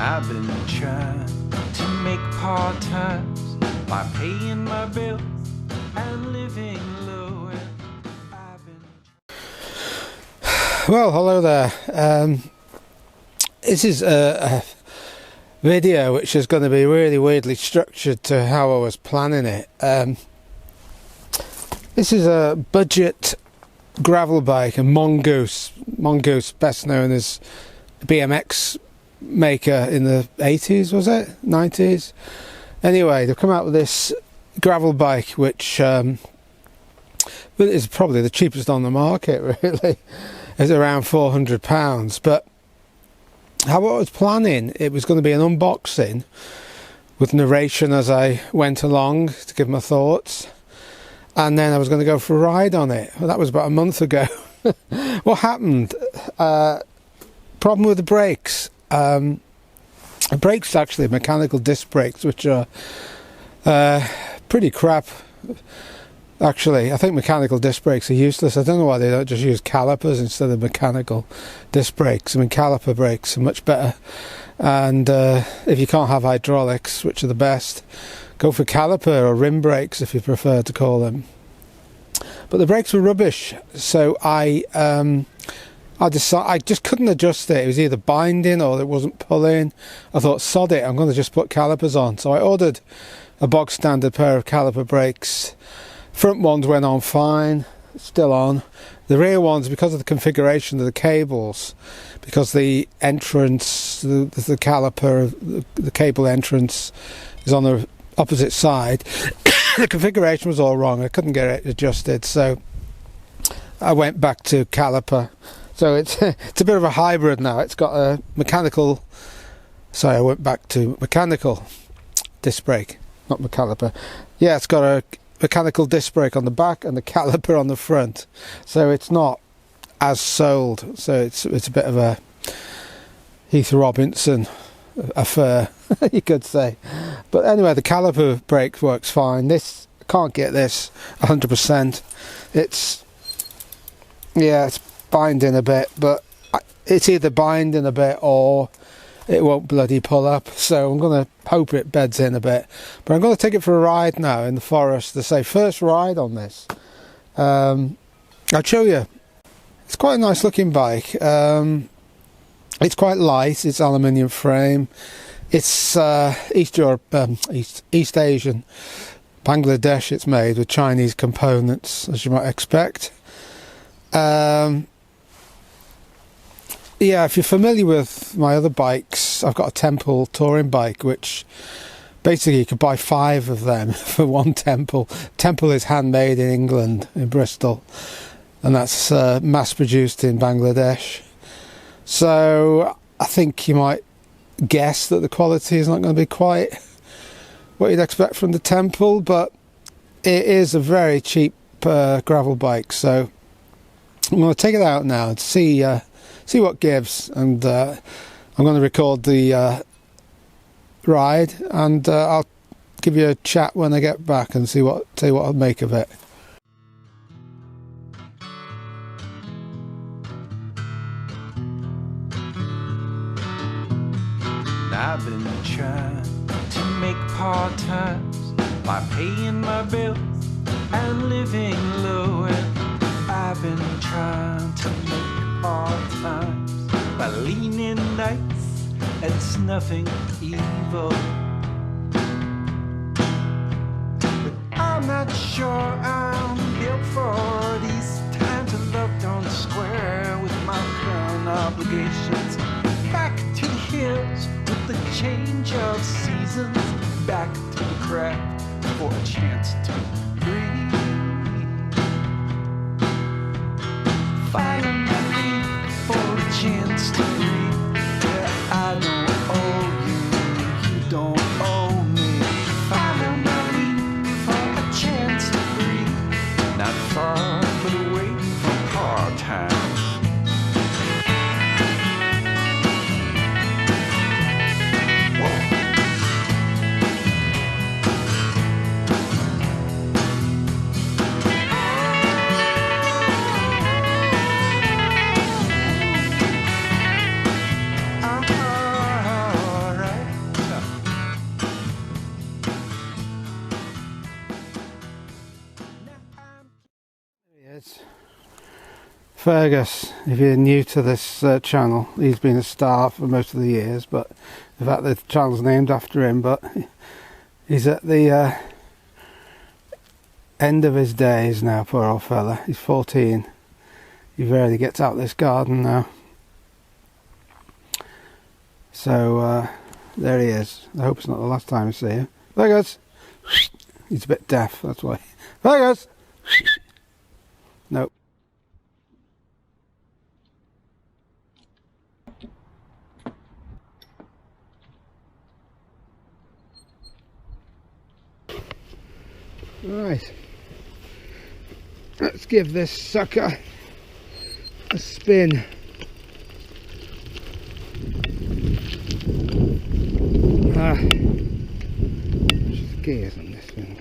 I've been trying to make part-times by paying my bills and living low. Well, hello there. This is a video which is going to be really weirdly structured to how I was planning it. This is a budget gravel bike, a Mongoose, best known as a BMX maker in the 80s, was it? 90s? Anyway, they've come out with this gravel bike which is probably the cheapest on the market, really. It's around £400, but how I was planning, it was going to be an unboxing with narration as I went along to give my thoughts, and then I was going to go for a ride on it. Well, that was about a month ago. What happened? Problem with the brakes. The brakes actually mechanical disc brakes, which are pretty crap. Actually, I think mechanical disc brakes are useless. I don't know why they don't just use calipers instead of mechanical disc brakes. I mean, caliper brakes are much better. And if you can't have hydraulics, which are the best, go for caliper or rim brakes if you prefer to call them. But the brakes were rubbish, so I decided I just couldn't adjust it. It was either binding or it wasn't pulling. I thought, sod it, I'm going to just put calipers on. So I ordered a bog standard pair of caliper brakes. Front ones went on fine, still on. The rear ones, because of the configuration of the cables, because the entrance, the caliper, the cable entrance is on the opposite side, the configuration was all wrong. I couldn't get it adjusted, so I went back to caliper. So it's a bit of a hybrid now. It's got a mechanical, sorry, I went back to mechanical disc brake, not caliper. Yeah, it's got a mechanical disc brake on the back and the caliper on the front, so it's not as sold. So it's a bit of a Heath Robinson affair, you could say. But anyway, the caliper brake works fine. This, I can't get this 100%. It's binding a bit, but it's either binding a bit or it won't bloody pull up, so I'm going to hope it beds in a bit. But I'm going to take it for a ride now in the forest. To say first ride on this. I'll show you. It's quite a nice looking bike. It's quite light. It's aluminium frame. It's East Asian, Bangladesh. It's made with Chinese components, as you might expect. Yeah, if you're familiar with my other bikes, I've got a Temple touring bike, which basically you could buy 5 of them for one Temple. Temple is handmade in England, in Bristol, and that's mass-produced in Bangladesh. So I think you might guess that the quality is not going to be quite what you'd expect from the Temple, but it is a very cheap gravel bike. So I'm going to take it out now and see what gives, and I'm going to record the ride, and I'll give you a chat when I get back and tell you what I'll make of it. I've been trying to make part-times by paying my bills and living low, and I've been trying to make part-times by leaning nice and snuffing evil. But I'm not sure I'm built for these times of love don't square with my current obligations. Back to the hills with the change of seasons, back to the craft for a chance to breathe. Finally, for a chance to breathe. Yeah, I don't owe you, you don't owe me. Finally, for a chance to breathe. Not far, but away from part-time. It's Fergus. If you're new to this channel, he's been a star for most of the years, but in fact the channel's named after him, but he's at the end of his days now, poor old fella. He's 14. He rarely gets out of this garden now. So there he is. I hope it's not the last time I see him. Fergus! He's a bit deaf, that's why. Fergus! Nope. Right. Let's give this sucker a spin. Just gears on this thing.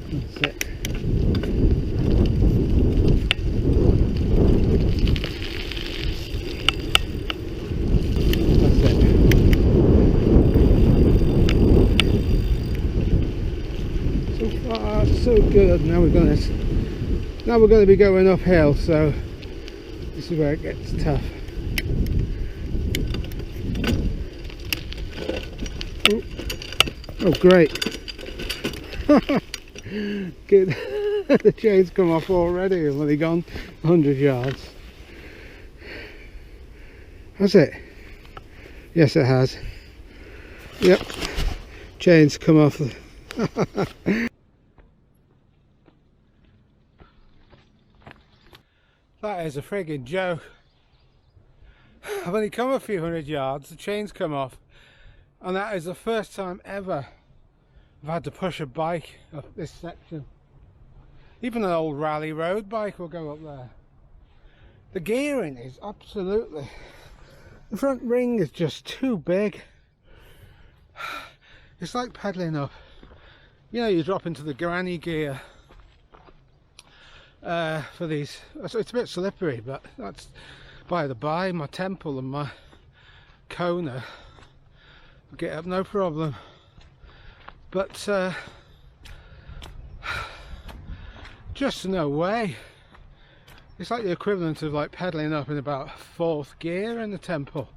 That's it. That's it. So far, so good. Now we're going to be going uphill, so this is where it gets tough. Oh great. Good. The chain's come off already. I've only gone 100 yards. Has it? Yes, it has. Yep. Chain's come off. That is a friggin' joke. I've only come a few hundred yards, the chain's come off, and that is the first time ever I've had to push a bike up this section. Even an old rally road bike will go up there. The gearing is absolutely... The front ring is just too big. It's like pedalling up. You know, you drop into the granny gear for these. It's a bit slippery, but that's by the by. My temple and my Kona get up no problem, but just no way. It's like the equivalent of like pedaling up in about 4th gear in the temple.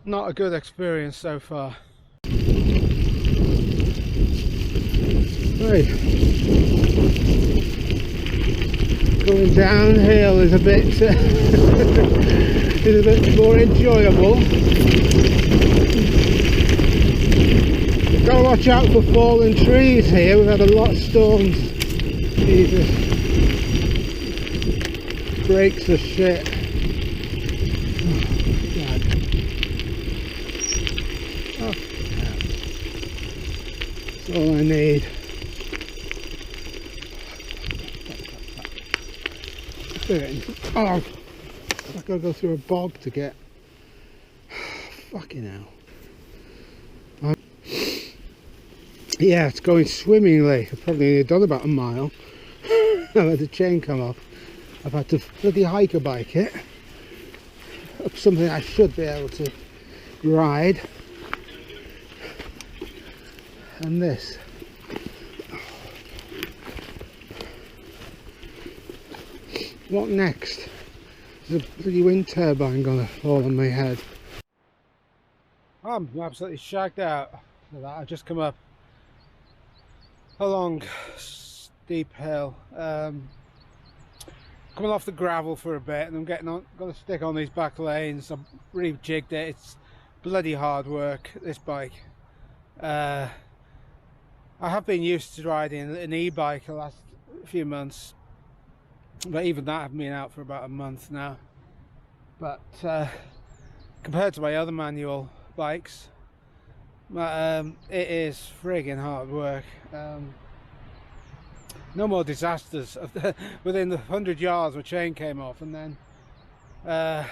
Not a good experience so far. Right. Going downhill is a bit is a bit more enjoyable. We've got to watch out for fallen trees here. We've had a lot of storms. Jesus. Brakes are shit. Oh, God. Oh, that's all I need. Oh, I've got to go through a bog to get. Fucking hell. Yeah, it's going swimmingly. I've probably only done about a mile. I've had the chain come off. I've had to bloody hike a bike it. Up something I should be able to ride. And this. What next? There's a bloody wind turbine gonna fall on my head. I'm absolutely shagged out for that. I've just come up a long steep hill, coming off the gravel for a bit, and I'm gonna stick on these back lanes. I've really jigged it. It's bloody hard work, this bike. I have been used to riding an e-bike the last few months, but even that I've been out for about a month now. But compared to my other manual bikes, it is friggin' hard work. No more disasters. Within the 100 yards my chain came off, and then I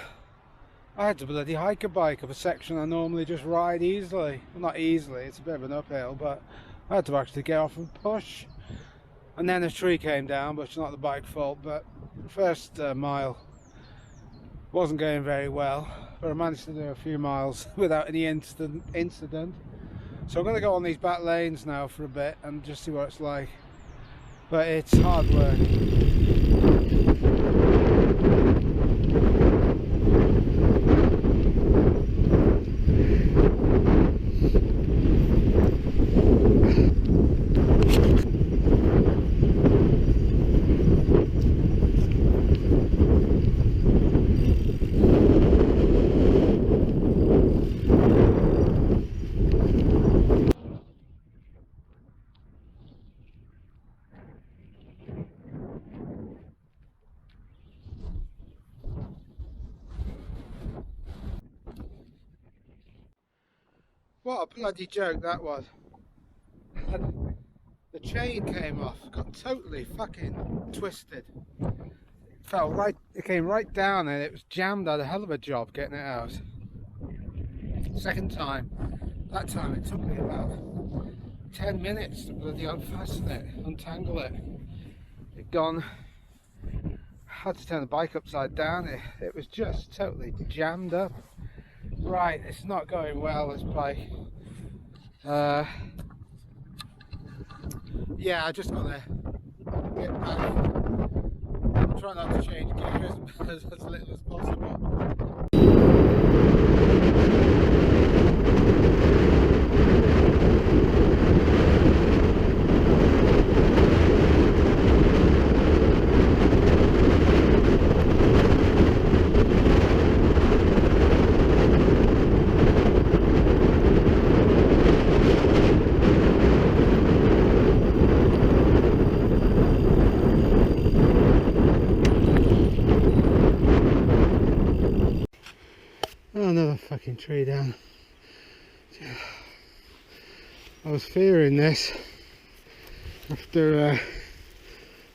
had to bloody hike a bike up a section I normally just ride easily. Well, not easily, it's a bit of an uphill, but I had to actually get off and push. And then a tree came down, but it's not the bike's fault. But the first mile wasn't going very well, but I managed to do a few miles without any incident. So I'm going to go on these back lanes now for a bit and just see what it's like. But it's hard work. What a bloody joke that was. The chain came off, got totally fucking twisted. It came right down and it was jammed. I had a hell of a job getting it out. Second time, that time it took me about 10 minutes to bloody unfasten it, untangle it. It gone. Had to turn the bike upside down. It was just totally jammed up. Right, it's not going well, this bike. Yeah, I just gotta get back. Try not to change gears as little as possible. Oh, another fucking tree down. I was fearing this after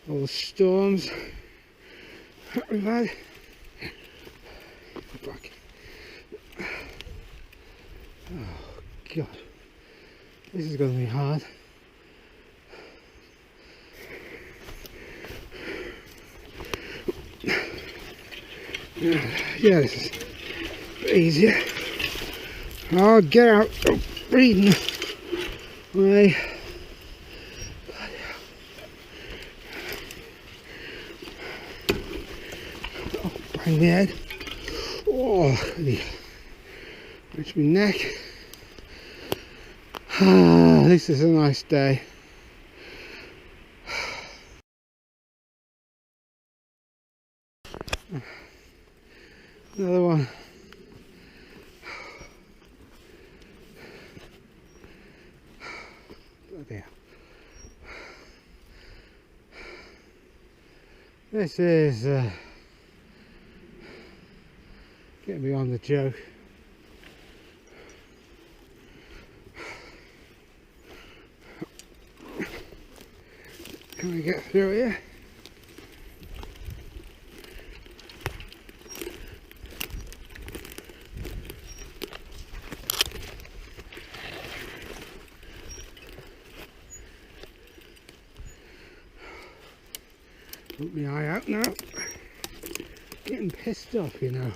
all the storms that we've had. Back. Oh god, this is going to be hard. Yeah, this is easier. Oh, get out! Oh, breathing. Right. Oh, bang the head. Oh, reach my neck. Ah, this is a nice day. Another one. Bloody hell. This is getting beyond the joke. Can we get through here? Put my eye out now. Getting pissed off, you know.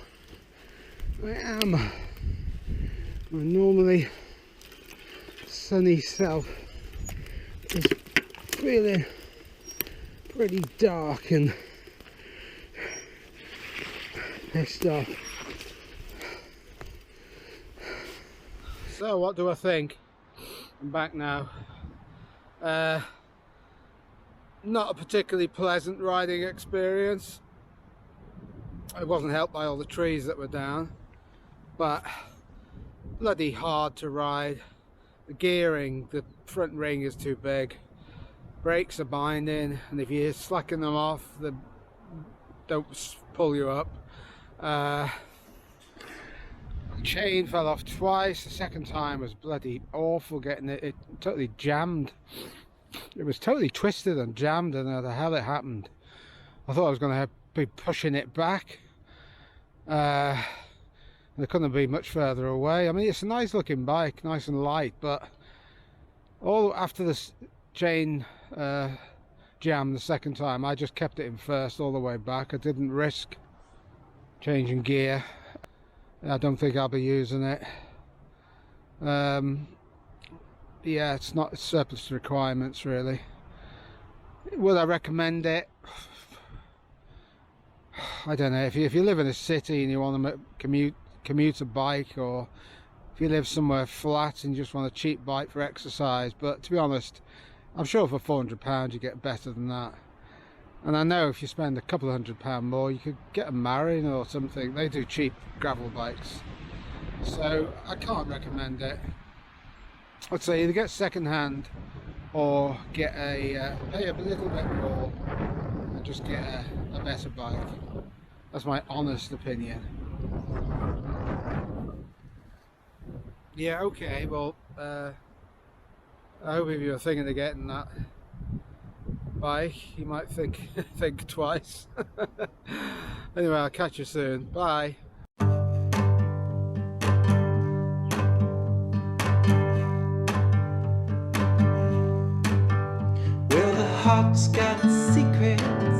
I am. My normally sunny self is feeling pretty dark and pissed off. So what do I think? I'm back now. Not a particularly pleasant riding experience. It wasn't helped by all the trees that were down, but bloody hard to ride. The gearing, the front ring is too big, brakes are binding, and if you slacken them off they don't pull you up. Chain fell off twice. The second time was bloody awful getting it totally jammed. It was totally twisted and jammed, and how the hell it happened. I thought I was going to be pushing it back. There couldn't be much further away. I mean, it's a nice looking bike, nice and light, but all after the chain jam the second time, I just kept it in first all the way back. I didn't risk changing gear. I don't think I'll be using it. yeah, it's not surplus to requirements really. Would I recommend it? I don't know. If you live in a city and you want to commute a bike, or if you live somewhere flat and you just want a cheap bike for exercise. But to be honest, I'm sure for £400 you get better than that. And I know if you spend a couple of £100 more, you could get a Marin or something. They do cheap gravel bikes, so I can't recommend it. I'd say either get second hand or get pay a little bit more and just get a better bike. That's my honest opinion. Yeah, okay, well, I hope if you're thinking of getting that bike, you might think twice. Anyway, I'll catch you soon. Bye. Well, the heart's got secrets